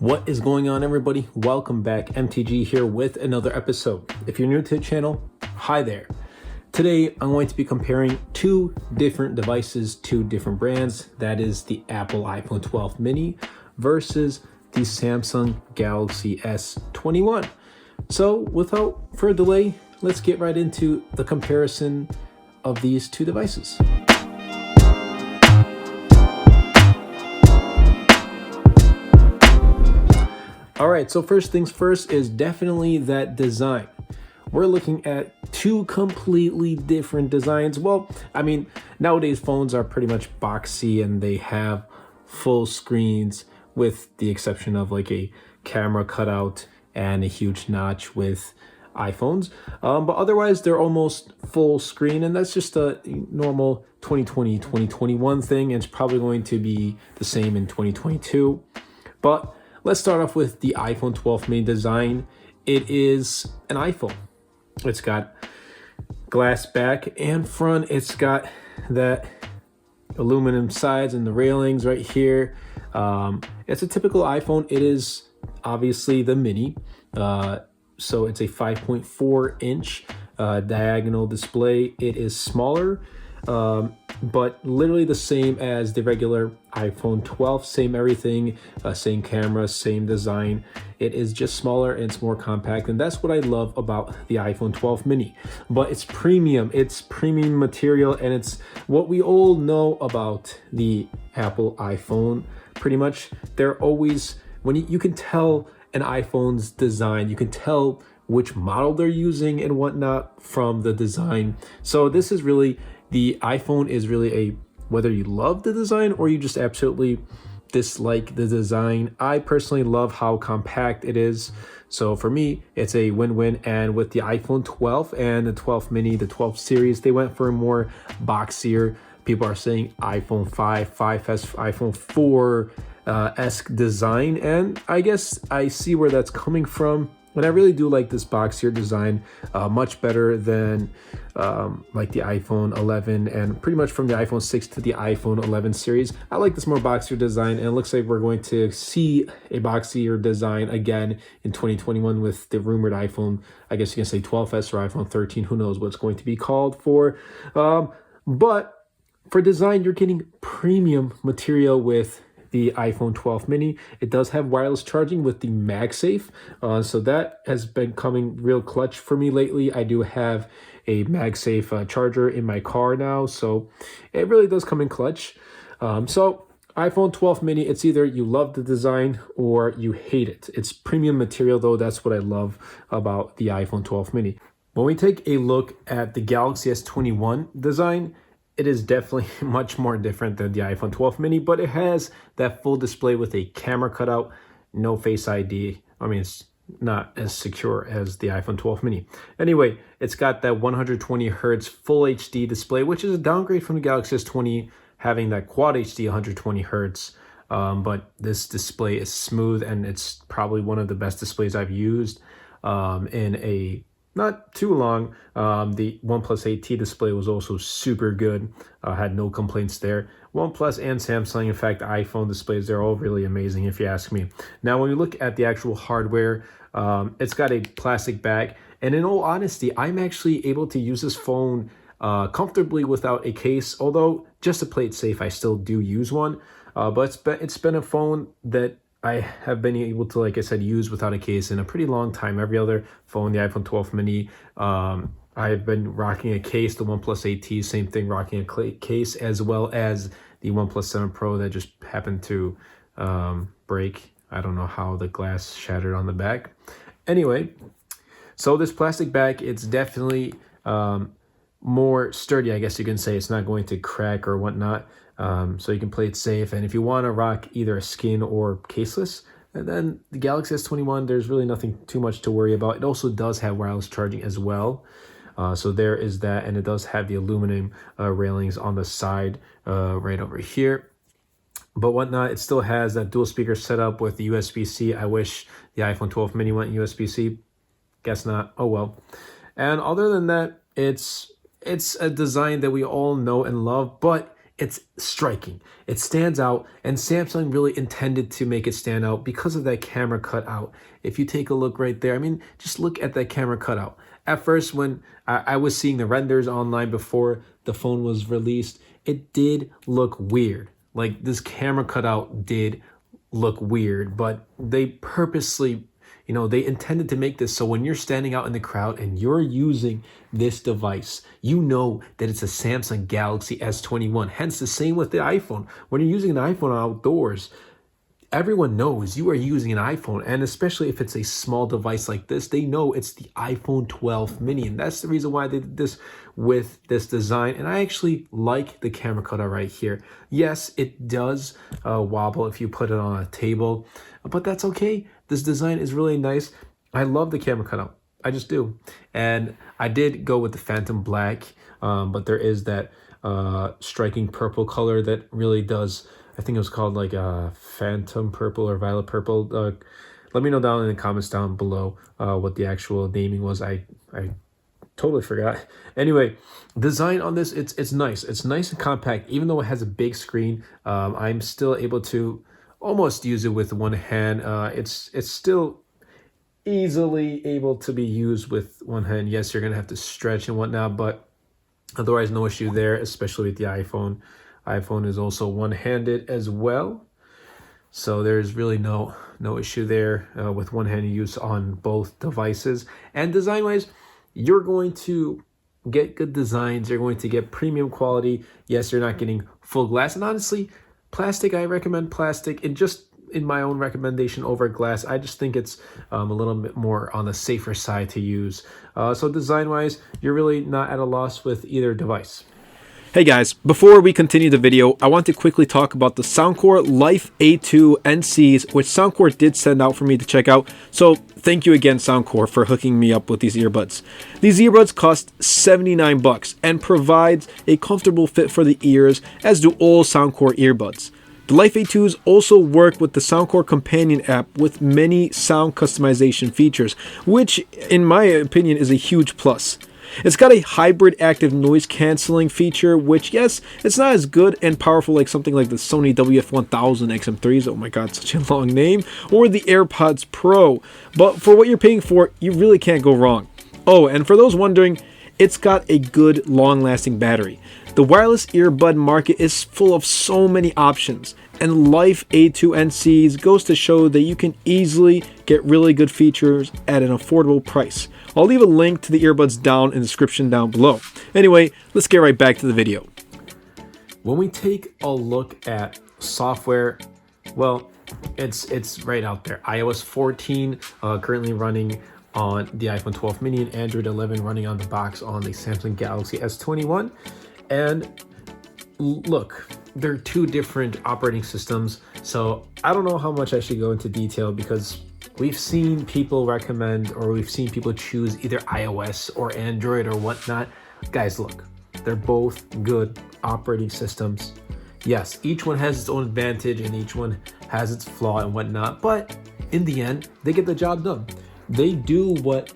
What is going on, everybody? Welcome back. MTG here with another episode. If you're new to the channel, hi there. Today, I'm going to be comparing two different devices, two different brands. That is the Apple iPhone 12 mini versus the Samsung Galaxy S21. So without further delay, let's get right into the comparison of these two devices. All right, so first things first is definitely that design. We're looking at two completely different designs. Well, I mean, nowadays phones are pretty much boxy and they have full screens with the exception of like a camera cutout and a huge notch with iPhones. But otherwise, they're almost full screen, and that's just a normal 2020, 2021 thing. And it's probably going to be the same in 2022. But let's start off with the iPhone 12 mini design. It is an iPhone. It's got glass back and front. It's got that aluminum sides and the railings right here. It's a typical iPhone. It is obviously the mini. So it's a 5.4 inch diagonal display. It is smaller, but literally the same as the regular iPhone 12, same everything, same camera, same design. It is just smaller and it's more compact, and that's what I love about the iPhone 12 mini. But it's premium material, and it's what we all know about the Apple iPhone. Pretty much, they're always, when you can tell an iPhone's design, you can tell which model they're using and whatnot from the design. So this is really, the iPhone is really a, whether you love the design or you just absolutely dislike the design. I personally love how compact it is. So for me, it's a win-win. And with the iPhone 12 and the 12 mini, the 12 series, they went for a more boxier, people are saying iPhone 5, 5S, iPhone 4 esque design. And I guess I see where that's coming from. And I really do like this boxier design, much better than like the iPhone 11 and pretty much from the iPhone 6 to the iPhone 11 series. I like this more boxier design, and it looks like we're going to see a boxier design again in 2021 with the rumored iPhone, I guess you can say 12S or iPhone 13, who knows what it's going to be called for. But for design, you're getting premium material with the iPhone 12 mini. It does have wireless charging with the MagSafe, so that has been coming real clutch for me lately. I do have a MagSafe charger in my car now, so it really does come in clutch. So iPhone 12 mini, it's either you love the design or you hate it. It's premium material though. That's what I love about the iPhone 12 mini. When we take a look at the Galaxy S21 design, it is definitely much more different than the iPhone 12 mini, but it has that full display with a camera cutout, no Face ID. I mean, it's not as secure as the iPhone 12 mini. Anyway, it's got that 120 hertz full HD display, which is a downgrade from the Galaxy S20 having that quad HD 120 hertz. But this display is smooth, and it's probably one of the best displays I've used in a not too long. The OnePlus 8T display was also super good. Had no complaints there. OnePlus and Samsung, in fact, iPhone displays, they're all really amazing if you ask me. Now, when we look at the actual hardware, it's got a plastic back. And in all honesty, I'm actually able to use this phone comfortably without a case. Although, just to play it safe, I still do use one. But it's been a phone that I have been able to, like I said, use without a case in a pretty long time. Every other phone, the iPhone 12 mini, I've been rocking a case. The OnePlus 8T, same thing, rocking a case, as well as the OnePlus 7 Pro that just happened to break. I don't know how the glass shattered on the back. Anyway, so this plastic back, it's definitely more sturdy, I guess you can say. It's not going to crack or whatnot. So you can play it safe. And if you want to rock either a skin or caseless, and then the Galaxy S21, there's really nothing too much to worry about. It also does have wireless charging as well. So there is that, and it does have the aluminum railings on the side right over here. But whatnot, it still has that dual speaker setup with the USB-C. I wish the iPhone 12 mini went USB-C. Guess not. Oh well. And other than that, it's a design that we all know and love, but it's striking. It stands out, and Samsung really intended to make it stand out because of that camera cutout. If you take a look right there, I mean, just look at that camera cutout. At first, when I was seeing the renders online before the phone was released, it did look weird. Like, this camera cutout did look weird, but they purposely, they intended to make this so when you're standing out in the crowd and you're using this device, you know that it's a Samsung Galaxy S21. Hence, the same with the iPhone. When you're using an iPhone outdoors, everyone knows you are using an iPhone, and especially if it's a small device like this, they know it's the iPhone 12 mini, and that's the reason why they did this with this design. And I actually like the camera cutout right here. Yes, it does wobble if you put it on a table, but that's okay. This design is really nice. I love the camera cutout. I just do. And I did go with the Phantom Black, but there is that striking purple color that really does, I think it was called like Phantom Purple or Violet Purple. Let me know down in the comments down below what the actual naming was. I totally forgot. Anyway, design on this, it's nice. It's nice and compact. Even though it has a big screen, I'm still able to almost use it with one hand. It's still easily able to be used with one hand. Yes, you're gonna have to stretch and whatnot, but otherwise no issue there, especially with the iPhone. iPhone is also one-handed as well, so there's really no issue there with one-handed use on both devices. And design-wise, you're going to get good designs. You're going to get premium quality. Yes, you're not getting full glass, and honestly, plastic, I recommend plastic. And just in my own recommendation over glass, I just think it's a little bit more on the safer side to use. So design-wise, you're really not at a loss with either device. Hey guys, before we continue the video, I want to quickly talk about the Soundcore Life A2 NCs, which Soundcore did send out for me to check out. So thank you again, Soundcore, for hooking me up with these earbuds. These earbuds cost $79 and provides a comfortable fit for the ears, as do all Soundcore earbuds. The Life A2s also work with the Soundcore companion app with many sound customization features, which in my opinion is a huge plus. It's got a hybrid active noise cancelling feature, which, yes, it's not as good and powerful like something like the Sony WF-1000 XM3s, oh my god, such a long name, or the AirPods Pro, but for what you're paying for, you really can't go wrong. Oh, and for those wondering, it's got a good long-lasting battery. The wireless earbud market is full of so many options, and Life A2 NCs goes to show that you can easily get really good features at an affordable price. I'll leave a link to the earbuds down in the description down below. Anyway, let's get right back to the video. When we take a look at software, well, it's right out there. iOS 14 currently running on the iPhone 12 mini, and Android 11 running on the box on the Samsung Galaxy S21. And look, they're two different operating systems, so I don't know how much I should go into detail because we've seen people recommend, or we've seen people choose either iOS or Android or whatnot. Guys, look, they're both good operating systems. Yes, each one has its own advantage and each one has its flaw and whatnot, but in the end, they get the job done. They do what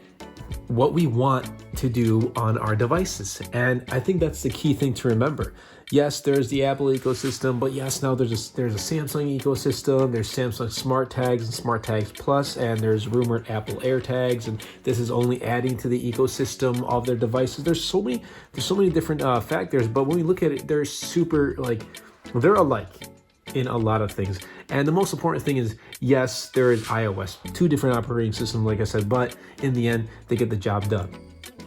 we want to do on our devices, and I think that's the key thing to remember. Yes, there's the Apple ecosystem, but yes, now there's a Samsung ecosystem. There's Samsung Smart Tags and Smart Tags Plus, and there's rumored Apple AirTags, and this is only adding to the ecosystem of their devices. There's so many different factors, but when we look at it, they're they're alike in a lot of things. And the most important thing is, yes, there is iOS, two different operating systems, like I said, but in the end, they get the job done.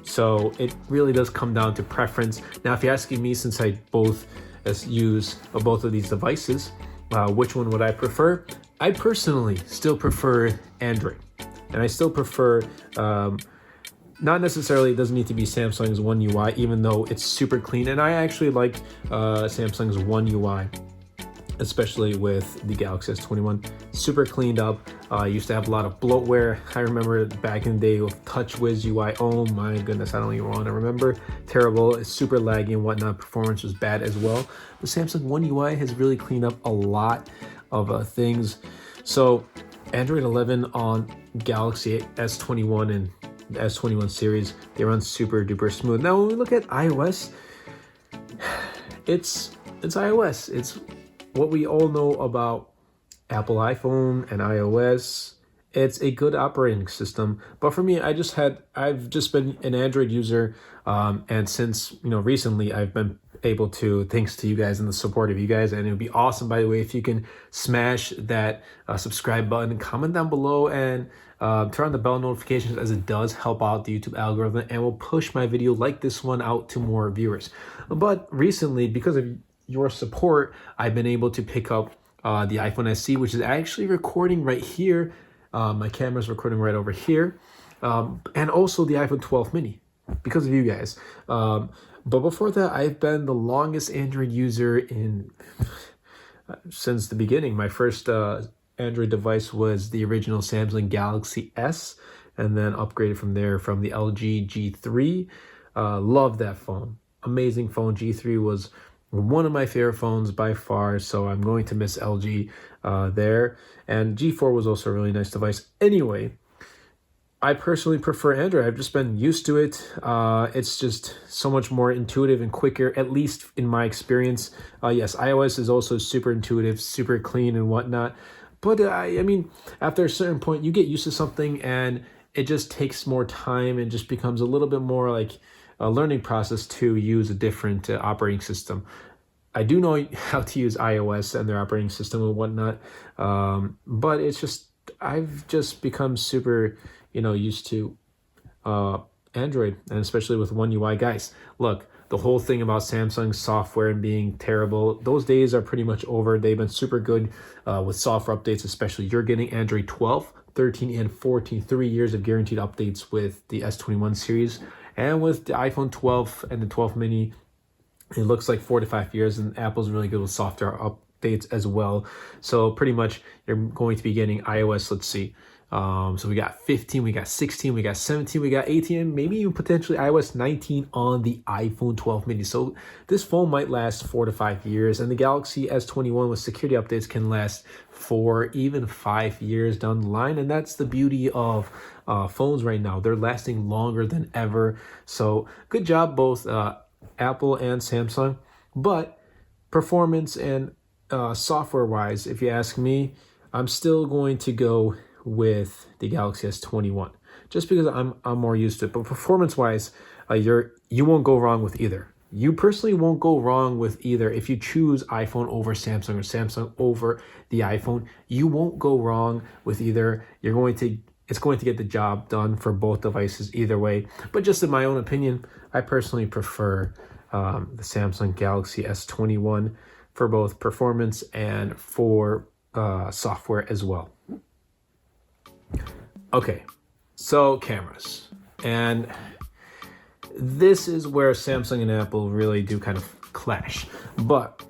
So it really does come down to preference. Now, if you're asking me, since I both use both of these devices, which one would I prefer? I personally still prefer Android, and I still prefer, not necessarily, it doesn't need to be Samsung's One UI, even though it's super clean. And I actually like Samsung's One UI, especially with the Galaxy S21. Super cleaned up. Used to have a lot of bloatware. I remember back in the day with TouchWiz UI. Oh my goodness, I don't even want to remember. Terrible. It's super laggy and whatnot. Performance was bad as well. The Samsung One UI has really cleaned up a lot of things. So Android 11 on Galaxy S21 and the S21 series, they run super duper smooth. Now when we look at iOS, it's it's iOS. It's what we all know about Apple iPhone and iOS. It's a good operating system, but for me, I've just been an Android user, and since recently, I've been able to, thanks to you guys and the support of you guys. And it would be awesome, by the way, if you can smash that subscribe button and comment down below, and turn on the bell notifications, as it does help out the YouTube algorithm and will push my video like this one out to more viewers. But recently, because of your support, I've been able to pick up the iPhone SE, which is actually recording right here. My camera's recording right over here, and also the iPhone 12 mini because of you guys. But before that, I've been the longest Android user since the beginning. My first Android device was the original Samsung Galaxy S, and then upgraded from there from the LG G3. Love that phone. Amazing phone. G3 was one of my favorite phones by far, so I'm going to miss LG there. And G4 was also a really nice device. Anyway, I personally prefer Android. I've just been used to it. It's just so much more intuitive and quicker, at least in my experience. Yes, iOS is also super intuitive, super clean and whatnot. But I mean, after a certain point, you get used to something and it just takes more time and just becomes a little bit more like a learning process to use a different operating system. I do know how to use iOS and their operating system and whatnot, but it's just, I've just become super, used to Android, and especially with One UI. Guys, look, the whole thing about Samsung software and being terrible, those days are pretty much over. They've been super good with software updates, especially. You're getting Android 12, 13, and 14, 3 years of guaranteed updates with the S21 series. And with the iPhone 12 and the 12 mini, it looks like 4 to 5 years, and Apple's really good with software updates as well. So pretty much you're going to be getting iOS, let's see. So we got 15, we got 16, we got 17, we got 18, maybe even potentially iOS 19 on the iPhone 12 mini. So this phone might last 4 to 5 years, and the Galaxy S21 with security updates can last 4, even 5 years down the line. And that's the beauty of phones right now. They're lasting longer than ever. So good job, both Apple and Samsung. But performance and software wise, if you ask me, I'm still going to go with the Galaxy S21 just because I'm more used to it. But performance wise, you won't go wrong with either. You personally won't go wrong with either. If you choose iPhone over Samsung or Samsung over the iPhone, you won't go wrong with either. It's going to get the job done for both devices either way. But just in my own opinion, I personally prefer the Samsung Galaxy S21 for both performance and for software as well. Okay, so cameras. And this is where Samsung and Apple really do kind of clash. But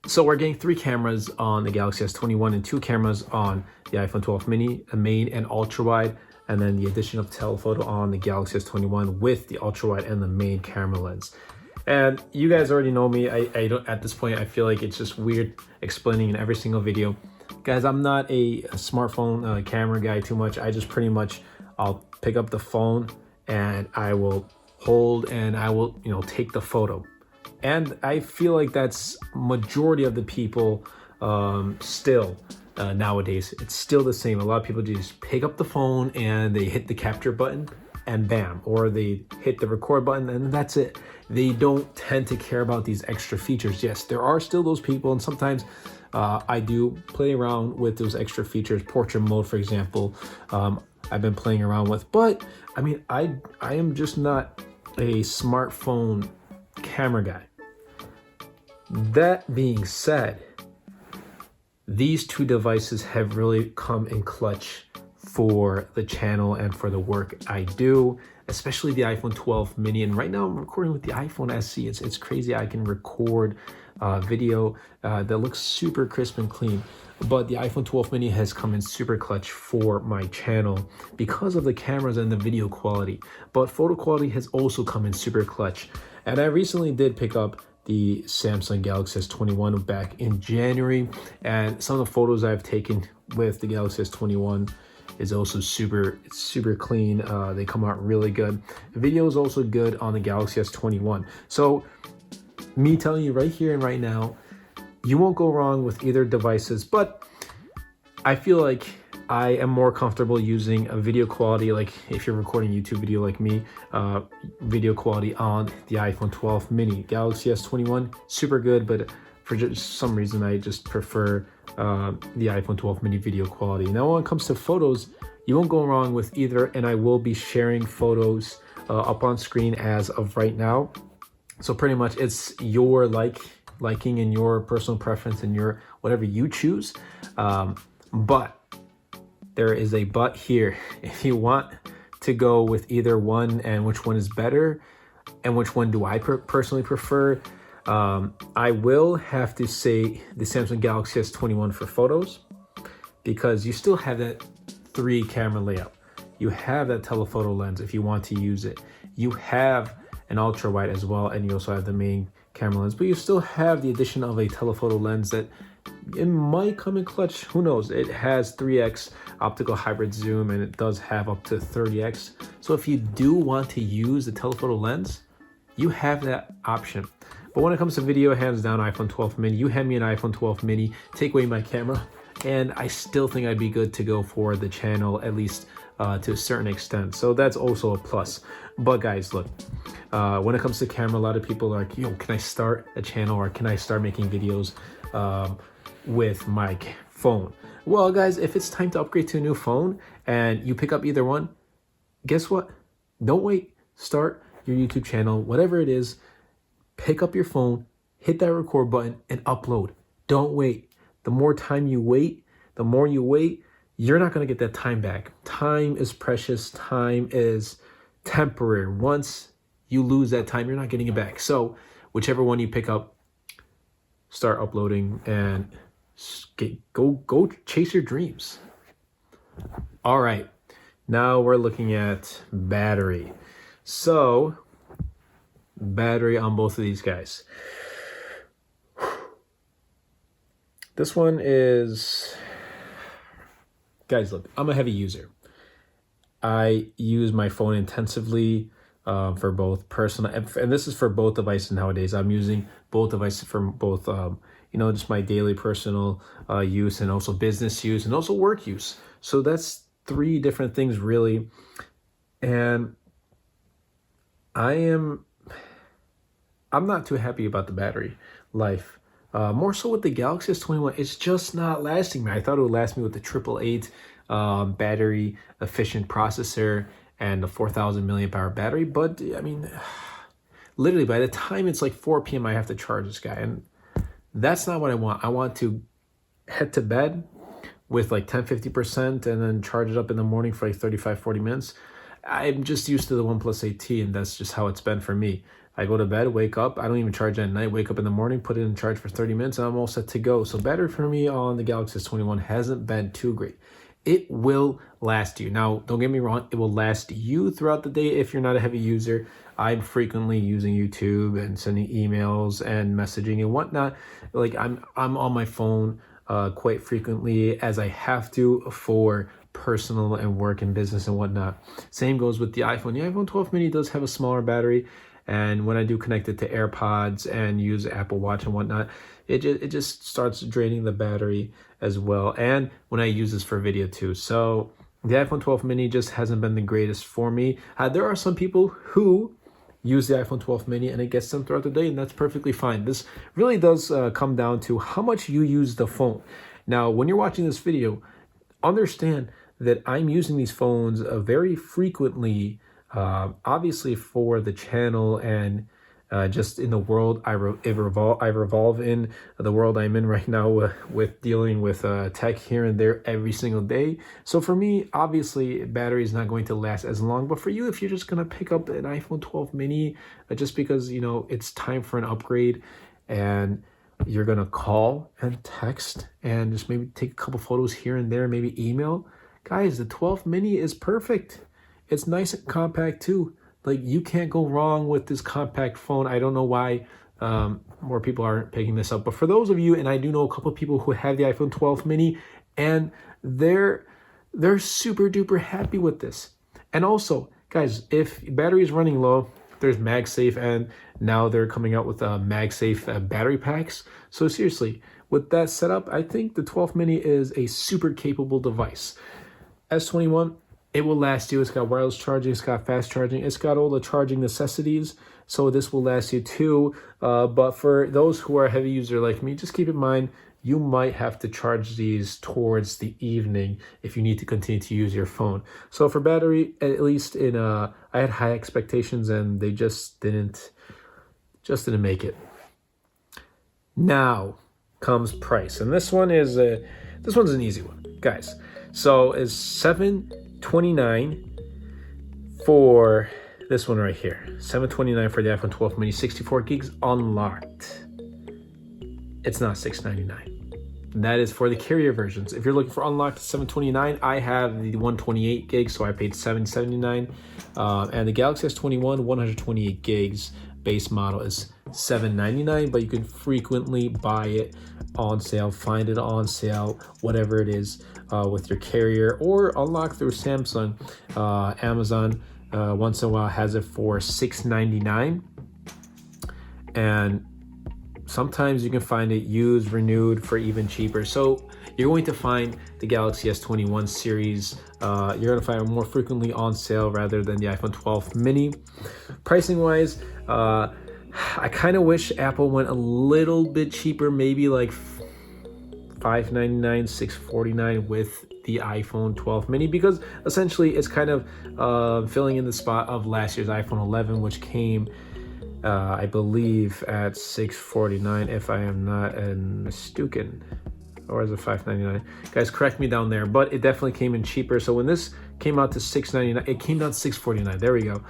so we're getting 3 cameras on the Galaxy S21 and 2 cameras on the iPhone 12 mini, a main and ultra wide, and then the addition of telephoto on the Galaxy S21 with the ultra wide and the main camera lens. And you guys already know me. I don't, at this point, I feel like it's just weird explaining in every single video. Guys, I'm not a smartphone camera guy too much. I just pretty much, I'll pick up the phone and I will hold and I will, take the photo. And I feel like that's majority of the people still nowadays. It's still the same. A lot of people just pick up the phone and they hit the capture button and bam, or they hit the record button and that's it. They don't tend to care about these extra features. Yes, there are still those people, and sometimes I do play around with those extra features. Portrait mode, for example, I've been playing around with. But I mean, I am just not a smartphone camera guy. That being said, these 2 devices have really come in clutch for the channel and for the work I do, especially the iPhone 12 mini. And right now I'm recording with the iPhone SE. It's crazy. I can record video that looks super crisp and clean. But the iPhone 12 mini has come in super clutch for my channel because of the cameras and the video quality. But photo quality has also come in super clutch. And I recently did pick up the Samsung Galaxy S21 back in January. And some of the photos I've taken with the Galaxy S21 is also super clean. They come out really good. The video is also good on the Galaxy S21. So me telling you right here and right now, You won't go wrong with either devices, but I feel like I am more comfortable using a video quality, like if you're recording YouTube video like me, video quality on the iPhone 12 mini. Galaxy S21, super good, but for just some reason I just prefer the iPhone 12 mini video quality. Now when it comes to photos, you won't go wrong with either, and I will be sharing photos up on screen as of right now. So pretty much it's your liking and your personal preference and your whatever you choose. But there is a but here. If you want to go with either one and which one is better and which one do I personally prefer, I will have to say the Samsung Galaxy S21 for photos, because you still have that 3-camera layout. You have that telephoto lens if you want to use it. You have an ultra wide as well, and you also have the main camera lens, but you still have the addition of a telephoto lens that it might come in clutch. Who knows? It has 3x optical hybrid zoom, and it does have up to 30x. So if you do want to use the telephoto lens, you have that option. But when it comes to video, hands down iPhone 12 mini. You hand me an iPhone 12 mini, take away my camera, and I still think I'd be good to go for the channel, at least to a certain extent. So that's also a plus. But guys, look, when it comes to camera, a lot of people are like, yo, can I start a channel or can I start making videos with my phone? Well, guys, if it's time to upgrade to a new phone and you pick up either one, guess what? Don't wait. Start your YouTube channel, whatever it is. Pick up your phone, hit that record button, and upload. Don't wait. The more time you wait, the more you wait, you're not going to get that time back. Time is precious. Time is temporary. Once you lose that time, you're not getting it back. So whichever one you pick up, start uploading and go chase your dreams. All right, now we're looking at battery. So battery on both of these guys. This one is, guys, look, I'm a heavy user. I use my phone intensively for both personal, and this is for both devices nowadays. I'm using both devices for both, just my daily personal use, and also business use, and also work use. So that's 3 different things really. And I'm not too happy about the battery life. More so with the Galaxy S21, it's just not lasting me. I thought it would last me with the 888 battery efficient processor and the 4,000 milliamp hour battery, but I mean, literally by the time it's like 4 p.m. I have to charge this guy, and that's not what I want. I want to head to bed with like 10-50% and then charge it up in the morning for like 35-40 minutes. I'm just used to the OnePlus 8T, and that's just how it's been for me. I go to bed, wake up, I don't even charge at night, wake up in the morning, put it in charge for 30 minutes, and I'm all set to go. So battery for me on the Galaxy S21 hasn't been too great. It will last you. Now, don't get me wrong, it will last you throughout the day if you're not a heavy user. I'm frequently using YouTube and sending emails and messaging and whatnot. Like I'm on my phone quite frequently, as I have to for personal and work and business and whatnot. Same goes with the iPhone. The iPhone 12 mini does have a smaller battery, and when I do connect it to AirPods and use Apple Watch and whatnot, it just starts draining the battery as well. And when I use this for video too. So the iPhone 12 mini just hasn't been the greatest for me. There are some people who use the iPhone 12 mini and it gets them throughout the day, and that's perfectly fine. This really does come down to how much you use the phone. Now, when you're watching this video, understand that I'm using these phones very frequently, obviously for the channel and just in the world I revolve in, the world I'm in right now with dealing with tech here and there every single day. So for me, obviously, battery is not going to last as long. But for you, if you're just going to pick up an iPhone 12 mini just because, it's time for an upgrade, and you're going to call and text and just maybe take a couple photos here and there, maybe email, guys, the 12 mini is perfect. It's nice and compact too. Like, you can't go wrong with this compact phone. I don't know why more people aren't picking this up. But for those of you, and I do know a couple of people who have the iPhone 12 mini, and they're super duper happy with this. And also, guys, if battery is running low, there's MagSafe, and now they're coming out with MagSafe battery packs. So seriously, with that setup, I think the 12 mini is a super capable device. S21, it will last you. It's got wireless charging, it's got fast charging, it's got all the charging necessities, so this will last you too. But for those who are a heavy user like me, just keep in mind, you might have to charge these towards the evening if you need to continue to use your phone. So for battery, at least I had high expectations and they just didn't make it. Now comes price, and this one's an easy one, guys. So it's $729 for this one right here. $729 for the iPhone 12 mini, 64 gigs unlocked. It's not $699. That is for the carrier versions. If you're looking for unlocked, $729. I have the 128 gigs, so I paid $779. And the Galaxy S21 128 gigs base model is $799, but you can frequently buy it on sale, find it on sale, whatever it is, with your carrier, or unlock through Samsung. Amazon once in a while has it for $699, and sometimes you can find it used, renewed for even cheaper. So you're going to find the Galaxy S21 series, you're going to find it more frequently on sale rather than the iPhone 12 mini. Pricing wise, I kind of wish Apple went a little bit cheaper, maybe like $599, $649 with the iPhone 12 mini, because essentially it's kind of filling in the spot of last year's iPhone 11, which came I believe at $649, if I am not mistaken, or is it $599? Guys, correct me down there, but it definitely came in cheaper. So when this came out to $699, it came out to $649. There we go.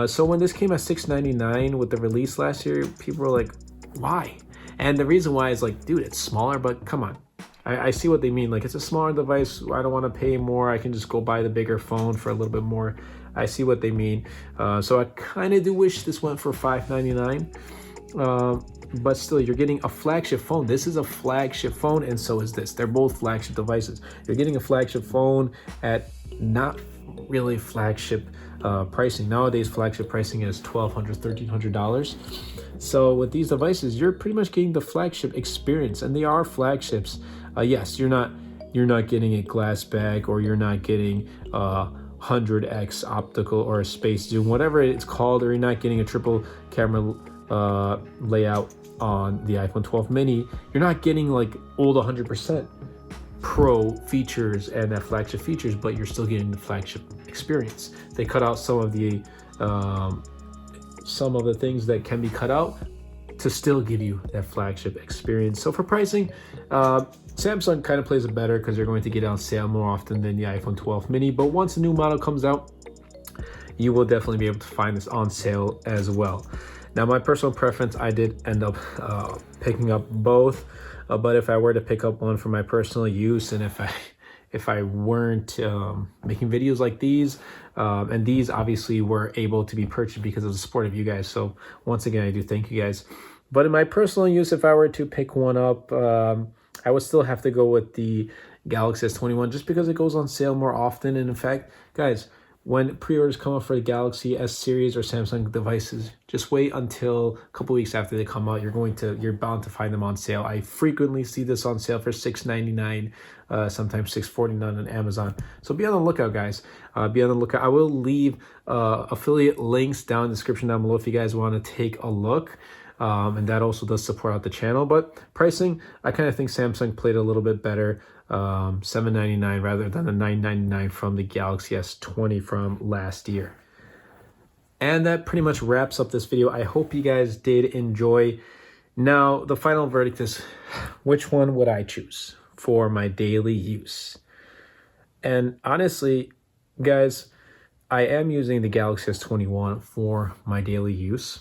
So when this came at $699 with the release last year, people were like, why? And the reason why is like, dude, it's smaller, but come on. I see what they mean. Like, it's a smaller device. I don't want to pay more. I can just go buy the bigger phone for a little bit more. I see what they mean. So I kind of do wish this went for $599. But still, you're getting a flagship phone. This is a flagship phone, and so is this. They're both flagship devices. You're getting a flagship phone at not really flagship pricing. Nowadays, flagship pricing is $1,200, $1,300. So with these devices, you're pretty much getting the flagship experience, and they are flagships. Yes, you're not getting a glass back, or you're not getting 100x optical or a space zoom, whatever it's called, or you're not getting a triple camera layout on the iPhone 12 mini. You're not getting like all the 100% pro features and that flagship features, but you're still getting the flagship experience. They cut out some of the things that can be cut out to still give you that flagship experience. So for pricing, Samsung kind of plays it better because they're going to get it on sale more often than the iPhone 12 mini. But once a new model comes out, you will definitely be able to find this on sale as well. Now, my personal preference, I did end up picking up both, but if I were to pick up one for my personal use, and if I weren't making videos like these, and these obviously were able to be purchased because of the support of you guys. So once again, I do thank you guys. But in my personal use, if I were to pick one up, I would still have to go with the Galaxy S21 just because it goes on sale more often. And in fact, guys, when pre-orders come up for the Galaxy S series or Samsung devices, just wait until a couple weeks after they come out. You're bound to find them on sale. I frequently see this on sale for $6.99, sometimes $6.49 on Amazon. So be on the lookout, guys. Be on the lookout. I will leave affiliate links down in the description down below if you guys want to take a look. And that also does support out the channel. But pricing, I kind of think Samsung played a little bit better. $7.99 rather than the $9.99 from the Galaxy S20 from last year. And that pretty much wraps up this video. I hope you guys did enjoy. Now, the final verdict is, which one would I choose for my daily use? And honestly, guys, I am using the Galaxy S21 for my daily use.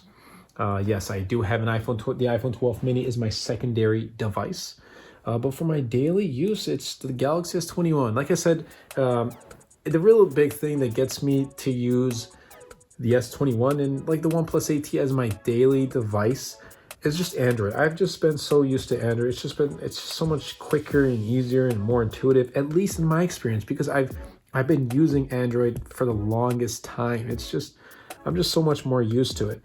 Yes, I do have an iPhone. The iPhone 12 mini is my secondary device. But for my daily use, it's the Galaxy S21. Like I said, the real big thing that gets me to use the S21 and like the OnePlus 8T as my daily device is just Android. I've just been so used to Android. It's just so much quicker and easier and more intuitive, at least in my experience, because I've been using Android for the longest time. It's just I'm just so much more used to it.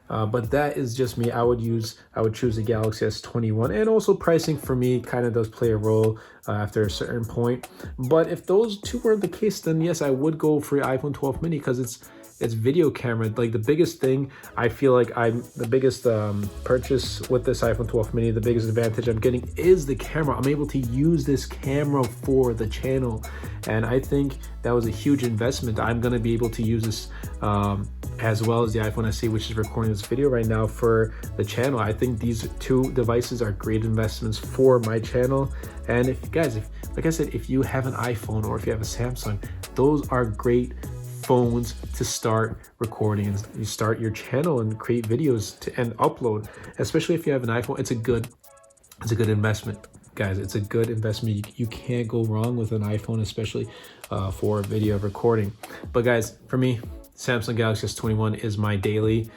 But that is just me. I would choose the Galaxy S21, and also pricing for me kind of does play a role after a certain point. But if those two weren't the case, then yes, I would go for the iPhone 12 mini, because it's video camera. Like, the biggest thing, I feel like the biggest purchase with this iPhone 12 mini, the biggest advantage I'm getting is the camera. I'm able to use this camera for the channel, and I think that was a huge investment. I'm going to be able to use this as well as the iPhone SE, which is recording this video right now, for the channel. I think these two devices are great investments for my channel. And if guys, like I said, if you have an iPhone or if you have a Samsung, those are great phones to start recording and you start your channel and create videos and upload. Especially if you have an iPhone, it's a good investment, guys. It's a good investment. You can't go wrong with an iPhone, especially for video recording. But guys, for me, Samsung Galaxy S21 is my daily,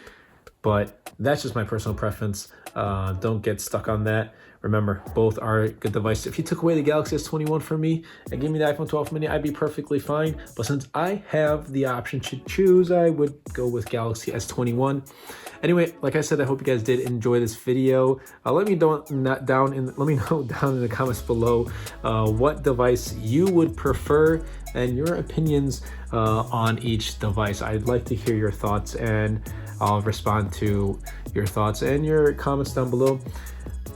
but that's just my personal preference. Don't get stuck on that. Remember, both are good devices. If you took away the Galaxy S21 from me and gave me the iPhone 12 mini, I'd be perfectly fine. But since I have the option to choose, I would go with Galaxy S21. Anyway, like I said, I hope you guys did enjoy this video. Let me know down in the comments below what device you would prefer and your opinions on each device. I'd like to hear your thoughts, and I'll respond to your thoughts and your comments down below.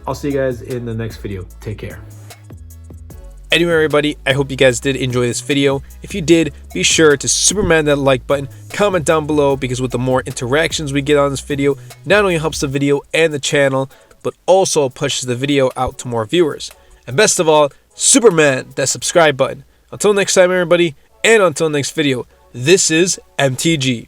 I'll see you guys in the next video. Take care. Anyway, everybody, I hope you guys did enjoy this video. If you did, be sure to superman that like button, comment down below, because with the more interactions we get on this video, not only helps the video and the channel, but also pushes the video out to more viewers. And best of all, superman that subscribe button. Until next time, everybody, and until next video, this is MTG.